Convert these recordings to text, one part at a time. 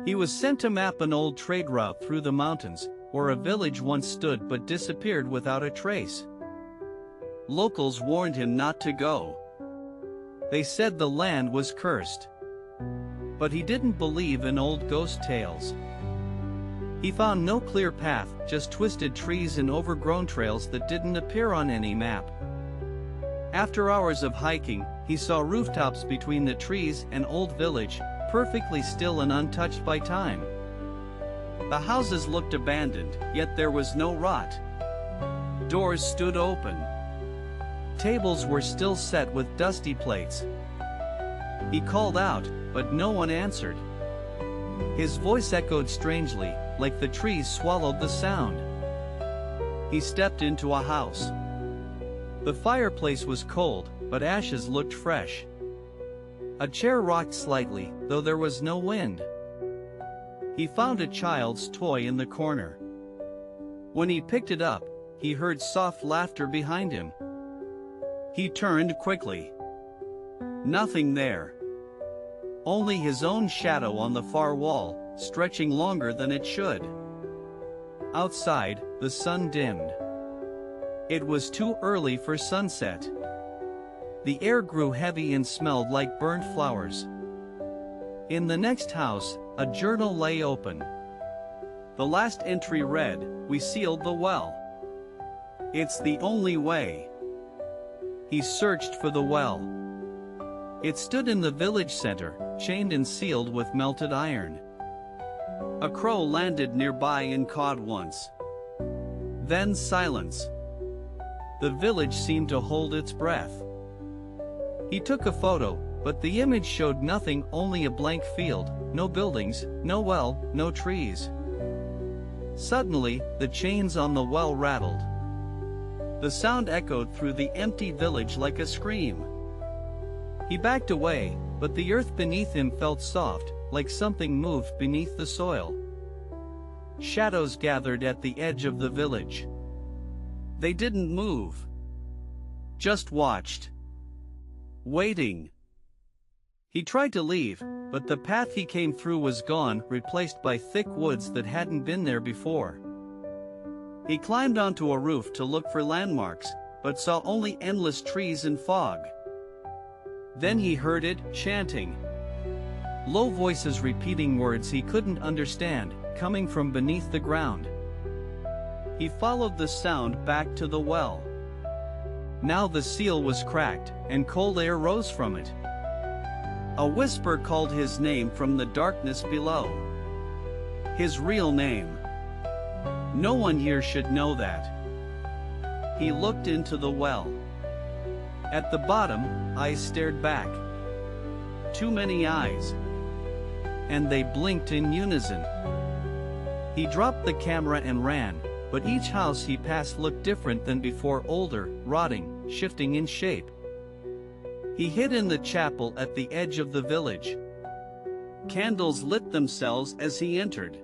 He was sent to map an old trade route through the mountains, where a village once stood but disappeared without a trace. Locals warned him not to go. They said the land was cursed. But he didn't believe in old ghost tales. He found no clear path, just twisted trees and overgrown trails that didn't appear on any map. After hours of hiking, he saw rooftops between the trees and old village, perfectly still and untouched by time. The houses looked abandoned, yet there was no rot. Doors stood open. Tables were still set with dusty plates. He called out, but no one answered. His voice echoed strangely, like the trees swallowed the sound. He stepped into a house. The fireplace was cold, but ashes looked fresh. A chair rocked slightly, though there was no wind. He found a child's toy in the corner. When he picked it up, he heard soft laughter behind him. He turned quickly. Nothing there. Only his own shadow on the far wall, stretching longer than it should. Outside, the sun dimmed. It was too early for sunset. The air grew heavy and smelled like burnt flowers. In the next house, a journal lay open. The last entry read, "We sealed the well. It's the only way." He searched for the well. It stood in the village center, chained and sealed with melted iron. A crow landed nearby and cawed once. Then silence. The village seemed to hold its breath. He took a photo, but the image showed nothing, only a blank field, no buildings, no well, no trees. Suddenly, the chains on the well rattled. The sound echoed through the empty village like a scream. He backed away, but the earth beneath him felt soft, like something moved beneath the soil. Shadows gathered at the edge of the village. They didn't move. Just watched. Waiting. He tried to leave, but the path he came through was gone, replaced by thick woods that hadn't been there before. He climbed onto a roof to look for landmarks, but saw only endless trees and fog. Then he heard it, chanting. Low voices repeating words he couldn't understand, coming from beneath the ground. He followed the sound back to the well. Now the seal was cracked, and cold air rose from it. A whisper called his name from the darkness below. His real name. No one here should know that. He looked into the well. At the bottom, eyes stared back. Too many eyes. And they blinked in unison. He dropped the camera and ran, but each house he passed looked different than before, older, rotting, shifting in shape. He hid in the chapel at the edge of the village. Candles lit themselves as he entered.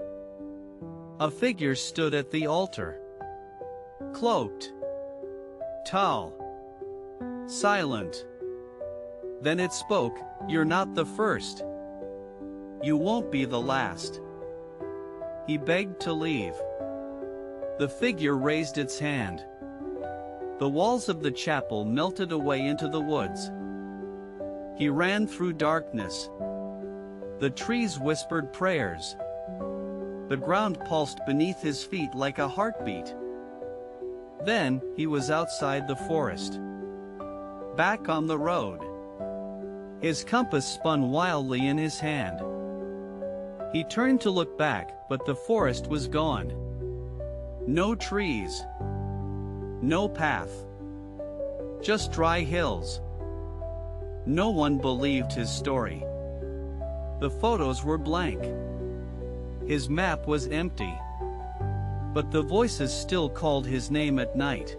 A figure stood at the altar. Cloaked. Tall. Silent. Then it spoke, "You're not the first. You won't be the last." He begged to leave. The figure raised its hand. The walls of the chapel melted away into the woods. He ran through darkness. The trees whispered prayers. The ground pulsed beneath his feet like a heartbeat. Then, he was outside the forest. Back on the road. His compass spun wildly in his hand. He turned to look back, but the forest was gone. No trees. No path. Just dry hills. No one believed his story. The photos were blank. His map was empty. But the voices still called his name at night.